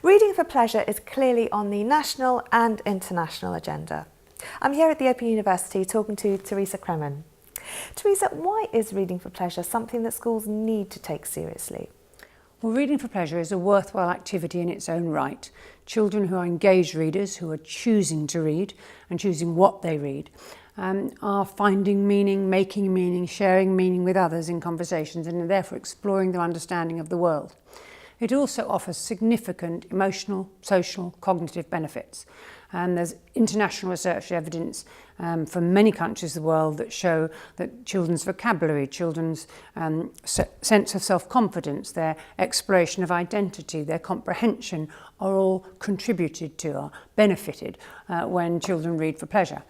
Reading for pleasure is clearly on the national and international agenda. I'm here at the Open University talking to Teresa Kremen. Teresa, why is reading for pleasure something that schools need to take seriously? Well, reading for pleasure is a worthwhile activity in its own right. Children who are engaged readers, who are choosing to read and choosing what they read, are finding meaning, making meaning, sharing meaning with others in conversations, and are therefore exploring their understanding of the world. It also offers significant emotional, social, cognitive benefits. And there's international research evidence from many countries of the world that show that children's vocabulary, children's sense of self-confidence, their exploration of identity, their comprehension are all contributed to or benefited when children read for pleasure.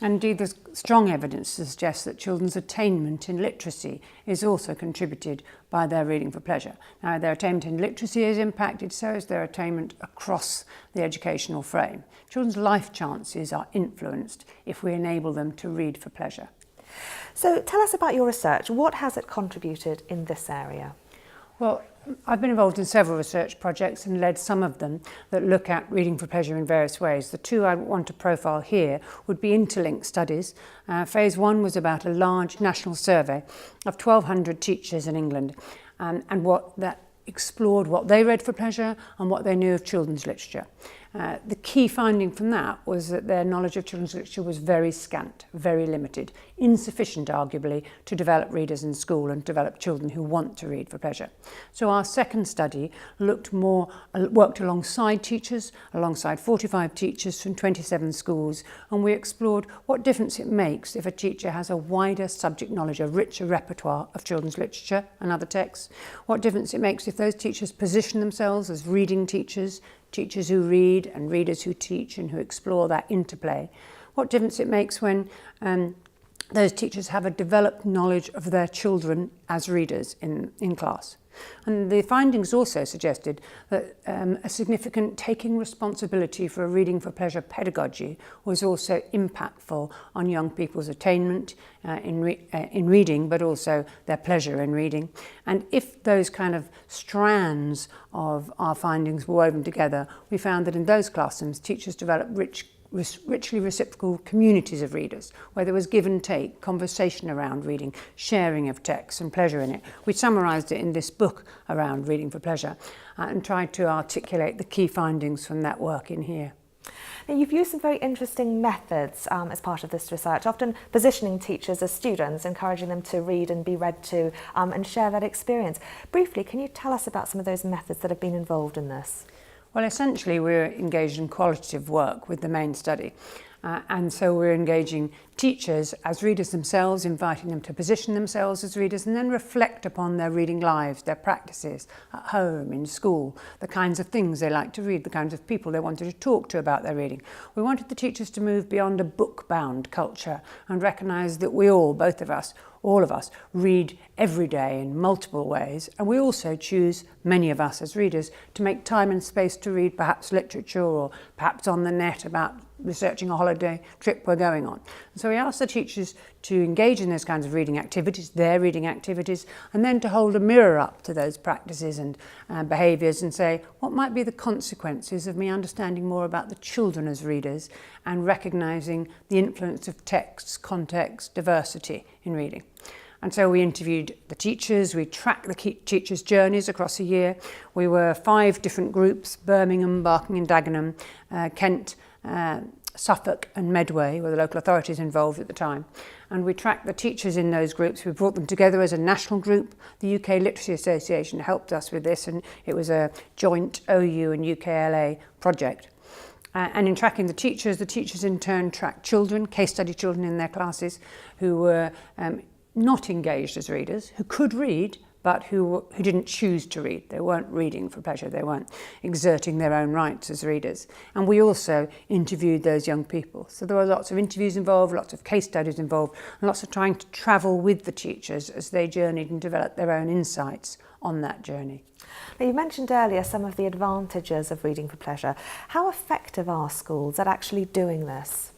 And indeed, there's strong evidence to suggest that children's attainment in literacy is also contributed by their reading for pleasure. Now, their attainment in literacy is impacted, so is their attainment across the educational frame. Children's life chances are influenced if we enable them to read for pleasure. So tell us about your research. What has it contributed in this area? Well, I've been involved in several research projects and led some of them that look at reading for pleasure in various ways. The two I want to profile here would be interlinked studies. Phase one was about a large national survey of 1,200 teachers in England and what that explored what they read for pleasure and what they knew of children's literature. The key finding from that was that their knowledge of children's literature was very scant, very limited, insufficient arguably to develop readers in school and develop children who want to read for pleasure. So our second study worked alongside teachers, alongside 45 teachers from 27 schools, and we explored what difference it makes if a teacher has a wider subject knowledge, a richer repertoire of children's literature and other texts, what difference it makes if those teachers position themselves as reading teachers, teachers who read and readers who teach and who explore that interplay. What difference it makes when those teachers have a developed knowledge of their children as readers in class. And the findings also suggested that a significant taking responsibility for a reading for pleasure pedagogy was also impactful on young people's attainment in reading, but also their pleasure in reading. And if those kind of strands of our findings were woven together, we found that in those classrooms, teachers developed richly reciprocal communities of readers, where there was give and take, conversation around reading, sharing of text and pleasure in it. We summarised it in this book around reading for pleasure and tried to articulate the key findings from that work in here. Now, you've used some very interesting methods as part of this research, often positioning teachers as students, encouraging them to read and be read to and share that experience. Briefly, can you tell us about some of those methods that have been involved in this? Well, essentially, we're engaged in qualitative work with the main study. And so we're engaging teachers as readers themselves, inviting them to position themselves as readers and then reflect upon their reading lives, their practices at home, in school, the kinds of things they like to read, the kinds of people they wanted to talk to about their reading. We wanted the teachers to move beyond a book-bound culture and recognise that we all of us, read every day in multiple ways, and we also choose, many of us as readers, to make time and space to read perhaps literature or perhaps on the net about researching a holiday trip we're going on. And so we asked the teachers to engage in those kinds of reading activities, their reading activities, and then to hold a mirror up to those practices and behaviours and say, what might be the consequences of me understanding more about the children as readers and recognising the influence of texts, context, diversity in reading. And so we interviewed the teachers, we tracked the teachers' journeys across a year. We were 5 different groups: Birmingham, Barking and Dagenham, Kent, Suffolk and Medway were the local authorities involved at the time. And we tracked the teachers in those groups. We brought them together as a national group. The UK Literacy Association helped us with this, and it was a joint OU and UKLA project. And in tracking the teachers in turn tracked children, case study children in their classes who were not engaged as readers, who could read, but who didn't choose to read. They weren't reading for pleasure. They weren't exerting their own rights as readers. And we also interviewed those young people. So there were lots of interviews involved, lots of case studies involved, and lots of trying to travel with the teachers as they journeyed and developed their own insights on that journey. Now, you mentioned earlier some of the advantages of reading for pleasure. How effective are schools at actually doing this?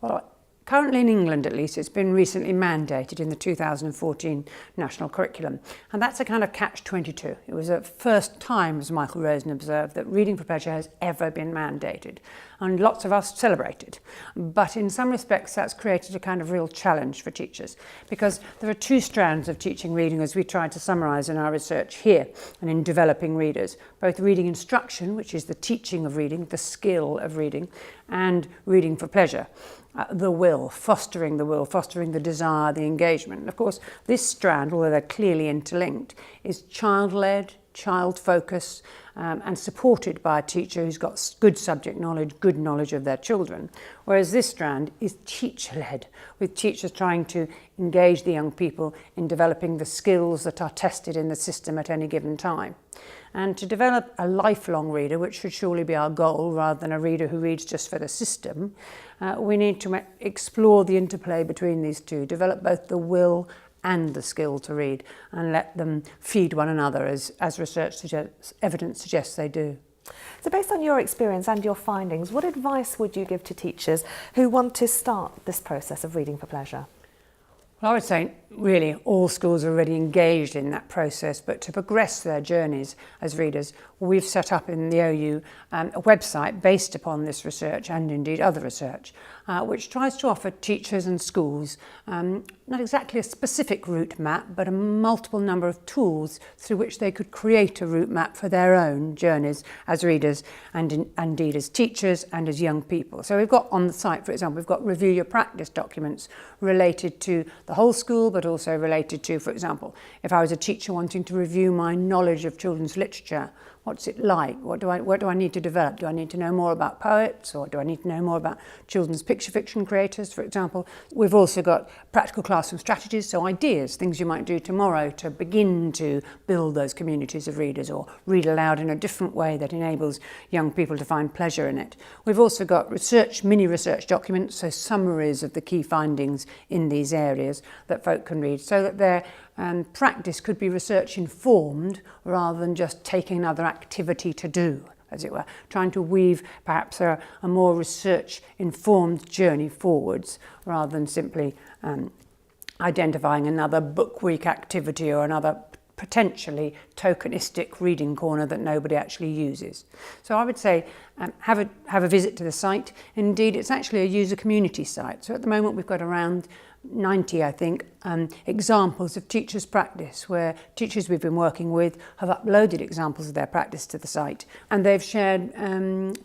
Well, Currently in England, at least, it's been recently mandated in the 2014 national curriculum. And that's a kind of catch-22. It was the first time, as Michael Rosen observed, that reading for pleasure has ever been mandated. And lots of us celebrate it. But in some respects, that's created a kind of real challenge for teachers, because there are two strands of teaching reading, as we tried to summarise in our research here and in developing readers. Both reading instruction, which is the teaching of reading, the skill of reading, and reading for pleasure. The will, fostering the desire, the engagement. And of course, this strand, although they're clearly interlinked, is child-led, child-focused, and supported by a teacher who's got good subject knowledge, good knowledge of their children. Whereas this strand is teacher-led, with teachers trying to engage the young people in developing the skills that are tested in the system at any given time. And to develop a lifelong reader, which should surely be our goal, rather than a reader who reads just for the system, we need to explore the interplay between these two, develop both the will and the skill to read, and let them feed one another, as research suggests, evidence suggests they do. So based on your experience and your findings, what advice would you give to teachers who want to start this process of reading for pleasure? Well, I would say really all schools are already engaged in that process, but to progress their journeys as readers, we've set up in the OU a website based upon this research and indeed other research, which tries to offer teachers and schools not exactly a specific route map, but a multiple number of tools through which they could create a route map for their own journeys as readers and indeed as teachers and as young people. So we've got on the site, for example, we've got review your practice documents related to the whole school, but also related to, for example, if I was a teacher wanting to review my knowledge of children's literature, what's it like? What do I need to develop? Do I need to know more about poets, or do I need to know more about children's picture fiction creators, for example? We've also got practical classroom strategies, so ideas, things you might do tomorrow to begin to build those communities of readers, or read aloud in a different way that enables young people to find pleasure in it. We've also got mini research documents, so summaries of the key findings in these areas that folk can read, so that their practice could be research informed rather than just taking another activity to do, as it were, trying to weave perhaps a more research informed journey forwards rather than simply identifying another book week activity or another potentially tokenistic reading corner that nobody actually uses. So I would say have a visit to the site. Indeed, it's actually a user community site. So at the moment we've got around 90, I think, examples of teachers' practice, where teachers we've been working with have uploaded examples of their practice to the site, and they've shared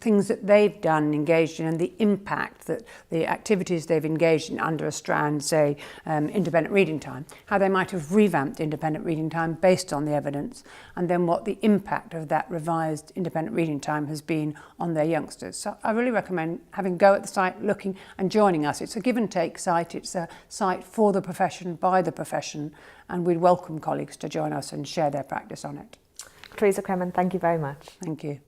things that they've done, engaged in, and the impact that the activities they've engaged in under a strand, say independent reading time, how they might have revamped independent reading time based on the evidence, and then what the impact of that revised independent reading time has been on their youngsters. So I really recommend having a go at the site, looking and joining us. It's a give and take site. It's a site for the profession, by the profession, and we'd welcome colleagues to join us and share their practice on it. Teresa Kremen, thank you very much. Thank you.